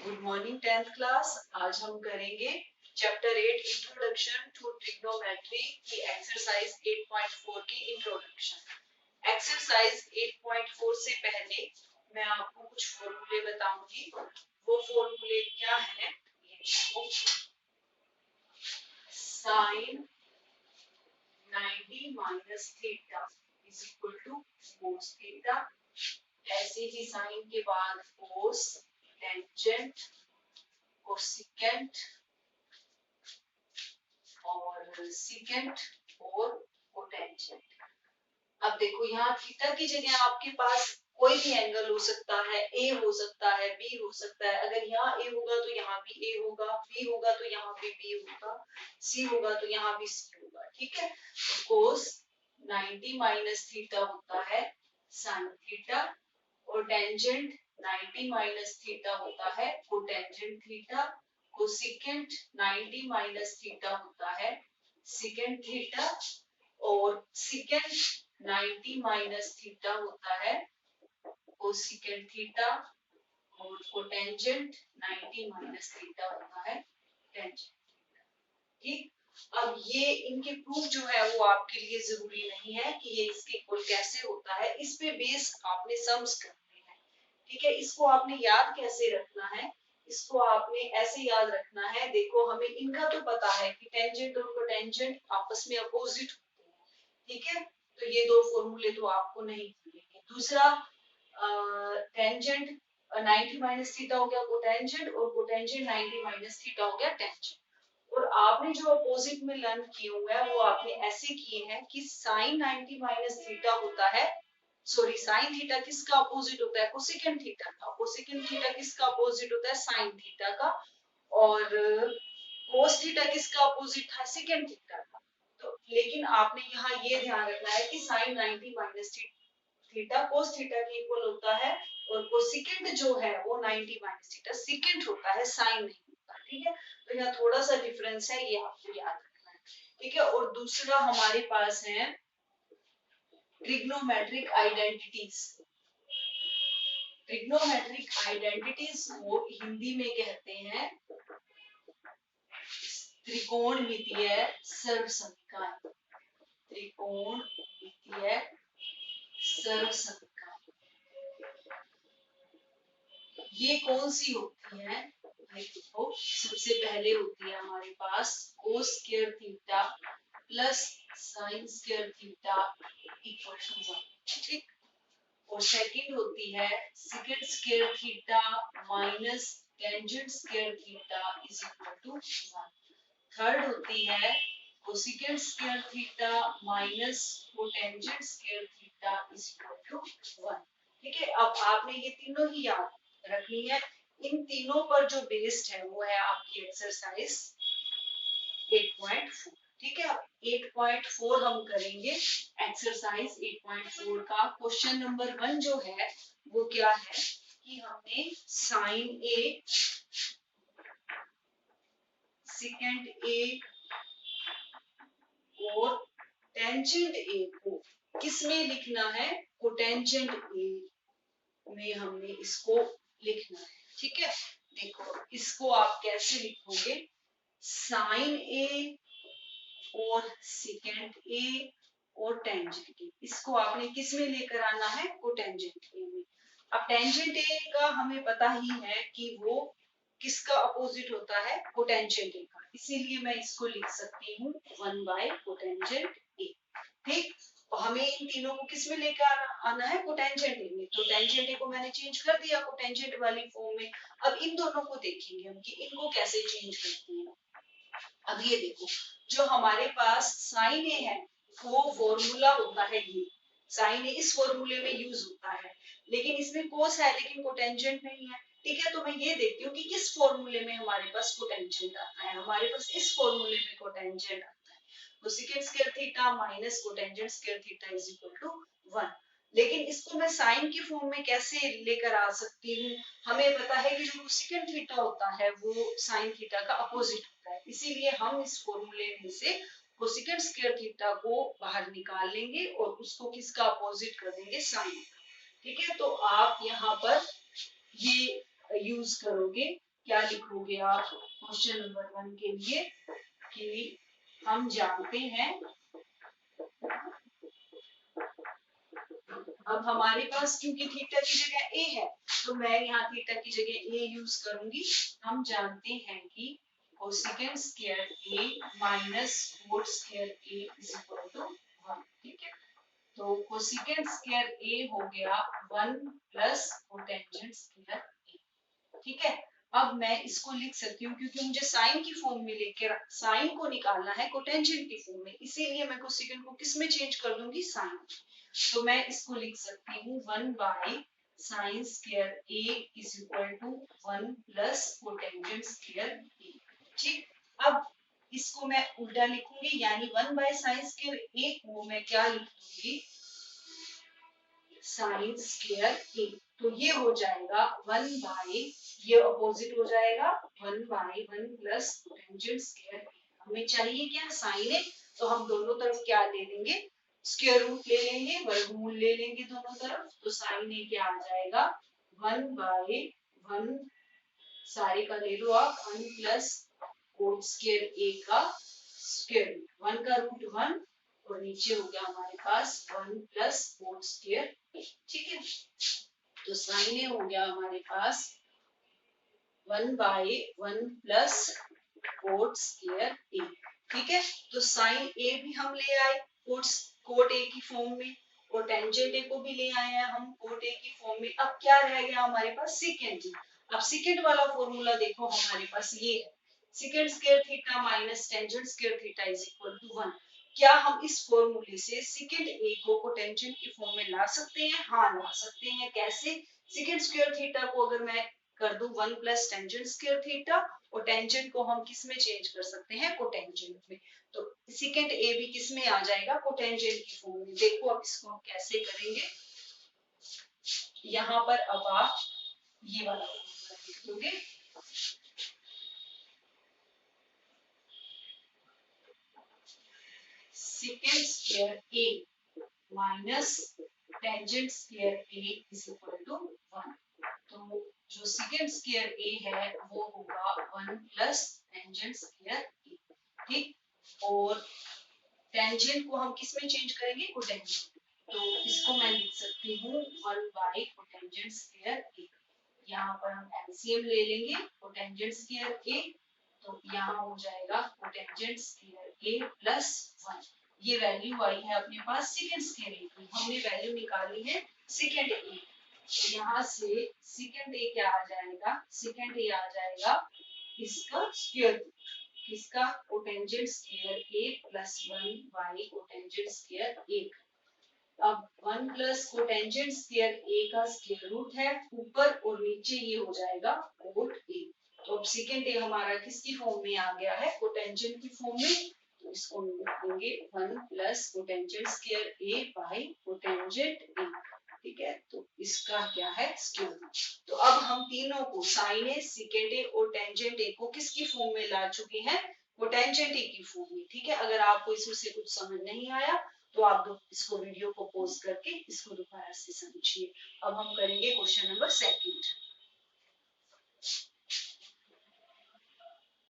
Good morning 10th class. आज हम करेंगे चैप्टर 8 इंट्रोडक्शन टू ट्रिग्नोमेट्री की एक्सरसाइज 8.4 की इंट्रोडक्शन। एक्सरसाइज 8.4 से पहले मैं आपको कुछ फॉर्मूले बताऊंगी। वो फॉर्मूले क्या है? Sine 90 minus theta is equal to cos theta. ऐसे ही साइन के बाद कोस, टेंजेंट, कोसेकेंट और सीकेंट और कोटेंजेंट। अब देखो यहाँ थीटा की जगह आपके पास कोई भी एंगल हो सकता है, ए हो सकता है, बी हो सकता है। अगर यहाँ ए होगा तो यहाँ भी ए होगा, बी होगा तो यहाँ भी बी होगा, सी होगा तो यहाँ भी सी होगा। ठीक है, तो कोस 90 माइनस थीटा होता है साइन थीटा और टेंजेंट 90 माइनस थीटा होता है cotangent theta. Cosecant 90 minus theta होता है सेकेंट थीटा और सेकेंट 90 माइनस थीटा होता है कोसेकेंट थीटा और कोटेंजेंट 90 माइनस थीटा होता है टेंजेंट। ठीक, अब ये इनके प्रूफ जो है वो आपके लिए जरूरी नहीं है कि ये इसके इक्वल कैसे होता है, इस पे बेस आपने सम्स करने हैं। ठीक है, इसको आपने याद कैसे रखना है? इसको आपने ऐसे याद रखना है। देखो हमें इनका तो पता है कि टेंजेंट और कोटेंजेंट आपस में अपोजिट होते हैं। ठीक है, तो ये दो फॉर्मूले तो आपको नहीं भूलेंगे। दूसरा, टेंजेंट 90 माइनस थीटा हो गया कोटेंजेंट और कोटेंजेंट 90 माइनस थीटा हो गया टेंजेंट। और आपने जो अपोजिट में लर्न किए हुए हैं वो आपने ऐसे किए हैं कि साइन 90 माइनस थीटा होता है, सॉरी साइन थीटा किसका अपोजिट होता है? कोसेकेंट थीटा का। कोसेकेंट थीटा किसका अपोजिट होता है? साइन थीटा का। और कोस थीटा किसका अपोजिट था? सेकेंट थीटा का। तो लेकिन आपने यहाँ ये ध्यान रखना है कि sine 90 minus theta cos theta के इक्वल होता है और कोसेकेंट जो है वो 90 माइनस थीटा सेकेंट होता है, साइन नहीं होता। ठीक है, तो यहाँ थोड़ा सा डिफरेंस है, ये आपको याद रखना है। ठीक है, और दूसरा हमारे पास है ट्रिग्नोमेट्रिक आइडेंटिटीज। ट्रिग्नोमेट्रिक आइडेंटिटीज को हिंदी में कहते हैं त्रिकोणमितीय सर्वसमीकरण। त्रिकोणमितीय सर्वसमीकरण ये कौन सी होती है? देखो सबसे पहले होती है हमारे पास cos square theta plus sine square theta equal to 1। ठीक, और सेकंड होती है secant square theta minus tangent square theta is equal to 1। Third होती है cosecant square theta minus cotangent square theta is equal to 1। ठीक है, अब आपने ये तीनों ही याद रखनी है। इन तीनों पर जो बेस्ड है वो है आपकी एक्सरसाइज 8.4। ठीक है, 8.4 हम करेंगे। एक्सरसाइज 8.4 का क्वेश्चन नंबर 1 जो है वो क्या है कि हमने साइन ए, सेकेंड ए और टेंजेंट ए को किसमें लिखना है? कोटेंजेंट ए में हमने इसको लिखना है। ठीक है, देखो इसको आप कैसे लिखोगे? साइन ए और सेकेंड ए और टेंजेंट ए, इसको आपने किस में लेकर आना है? कोटेंजेंट ए में। अब टेंजेंट ए का हमें पता ही है कि वो किसका अपोजिट होता है? कोटेंजेंट ए का, इसीलिए मैं इसको लिख सकती हूँ 1 बाय कोटेंजेंट ए। ठीक, और हमें इन तीनों को किस में लेकर आना है? कोटेंजेंट ए में। तो टेंजेंट ए को मैंने चेंज कर दिया कोटेंजेंट वाली फॉर्म में। अब इन दोनों को देखेंगे हम कि इनको कैसे चेंज करते हैं। अब ये देखो, जो हमारे पास साइन ए है वो फॉर्मूला होता है ये, साइन ए इस फॉर्मूले में यूज होता है, लेकिन इसमें कोस है लेकिन कोटेंजेंट नहीं है। ठीक है, तो मैं ये देखती हूँ कि किस फॉर्मूले में हमारे पास कोटेंजेंट आता है। हमारे पास इस फॉर्मूले में कोटेंजेंट आता है, तो secant square theta minus cotangent square theta is equal to 1। लेकिन इसको मैं साइन की फॉर्म में कैसे लेकर आ सकती हूँ? हमें पता है कि जो सेकेंड थीटा होता है वो साइन थीटा का अपोजिट होता है, इसीलिए हम इस फॉर्मूले में से कोसेकेंट स्क्वायर थीटा को बाहर निकाल लेंगे और उसको किसका अपोजिट कर देंगे? साइन। ठीक है, तो आप यहाँ पर ये यूज करोगे क्या लिखोगे आप क्वेश्चन नंबर 1 के लिए कि हम जानते हैं, अब हमारे पास क्योंकि थीटा की जगह ए है तो मैं यहाँ थीटा की जगह ए यूज करूंगी। हम जानते हैं कि cosecant square A minus cot square A is equal to 1। ठीक है, तो कोसेकेंट स्क्वायर ए हो गया 1 प्लस कोटेंजेंट स्क्वायर ए। ठीक है, अब मैं इसको लिख सकती हूँ क्योंकि मुझे साइन की फॉर्म में लेके साइन को निकालना है कोटेंजेंट की फॉर्म में, इसीलिए मैं कोसेकेंट को किस में चेंज कर दूंगी, साइन। तो मैं इसको लिख सकती हूँ 1 by sine square A is equal to 1 plus cotangent square A. ठीक, अब इसको मैं उल्टा लिखूंगी, यानी 1 बाई साइन स्क्वायर ए को मैं क्या लिख दूंगी, साइन स्क्वायर ए। तो ये हो जाएगा 1 बाई, ये अपोजिट हो जाएगा 1 बाई 1 प्लस कोटेंजेंट स्क्वायर ए। हमें चाहिए क्या, साइन है, तो हम दोनों तरफ क्या ले लेंगे, स्क्वायर रूट ले लेंगे, वर्गमूल ले लेंगे दोनों तरफ। तो साइन ए क्या आ जाएगा 1 बाई 1, सारे का ले लो आप, 1 प्लस कोट स्क्वायर ए का स्क्वायर रूट, 1 का रूट 1 और नीचे हो गया हमारे पास 1 प्लस कोट स्क्वायर ए। ठीक है, तो साइन ए हो गया हमारे पास 1 by 1 plus coat square A. ठीक है, तो साइन ए भी हम ले आए कोट ए की फॉर्म में, और टेंजेंट ए को भी ले आए हैं हम कोट ए की फॉर्म में। अब क्या रह गया हमारे पास, सेकेंड। अब सेकेंड वाला फॉर्मूला देखो हमारे पास ये है, secant square theta minus tangent square theta is equal to 1। क्या हम इस फॉर्मूले से सेकेंड ए को कोटेंजेंट की फॉर्म में ला सकते हैं, हाँ ला सकते हैं। कैसे, सेकेंड स्क्वायर थीटा को अगर मैं कर दूं 1 प्लस टेंजेंट स्क्वायर थीटा, और टेंजेंट को हम किस में चेंज कर सकते हैं, कोटेंजेंट में। तो सेकेंड ए भी किस में आ जाएगा, कोटेंजेंट की फॉर्म में। देखो अब इसको हम कैसे करेंगे, यहाँ पर अब आप ये वाला लिख दोगे, secant square A minus tangent square A is equal to 1। तो जो सेकेंड स्क्वायर ए है वो होगा 1 प्लस टेंजेंट स्क्वायर ए। ठीक, और टेंजेंट को हम किस में चेंज करेंगे, कोटेंजेंट। तो इसको मैं लिख सकती हूँ 1 बाई कोटेंजेंट स्क्वायर ए। यहाँ पर हम एलसीएम ले लेंगे कोटेंजेंट स्क्वायर ए, तो यहाँ हो जाएगा कोटेंजेंट स्क्वायर ए प्लस 1। ये वैल्यू आई है अपने पास सेकेंड स्क्वायर ए की, हमने वैल्यू निकाली है सेकेंड ए। तो यहाँ से सेकेंड ए क्या आ जाएगा, सेकेंड ए आ जाएगा इसका स्क्वायर रूट, किसका, cotangent square A plus 1 by cotangent square A. अब 1 प्लस कोटेंजेंट स्क्वायर ए का स्क्वायर रूट है ऊपर, और नीचे ये हो जाएगा कोट ए। तो अब सेकेंड ए हमारा किसकी फॉर्म में आ गया है, कोटेंजेंट की फॉर्म में। तो इसको हम लिखेंगे 1 plus cotangent square A by cotangent A. ठीक है, तो इसका क्या है, स्क्वायर रूट। तो अब हम तीनों को, साइन ए, सेकेंड ए और टेंजेंट ए को किसकी फॉर्म में ला चुके हैं, कोटेंजेंट ए की फॉर्म में। ठीक है, अगर आपको इसमें से कुछ समझ नहीं आया तो आप इसको वीडियो को पॉज करके इसको दोबारा से समझिए। अब हम करेंगे क्वेश्चन नंबर 2।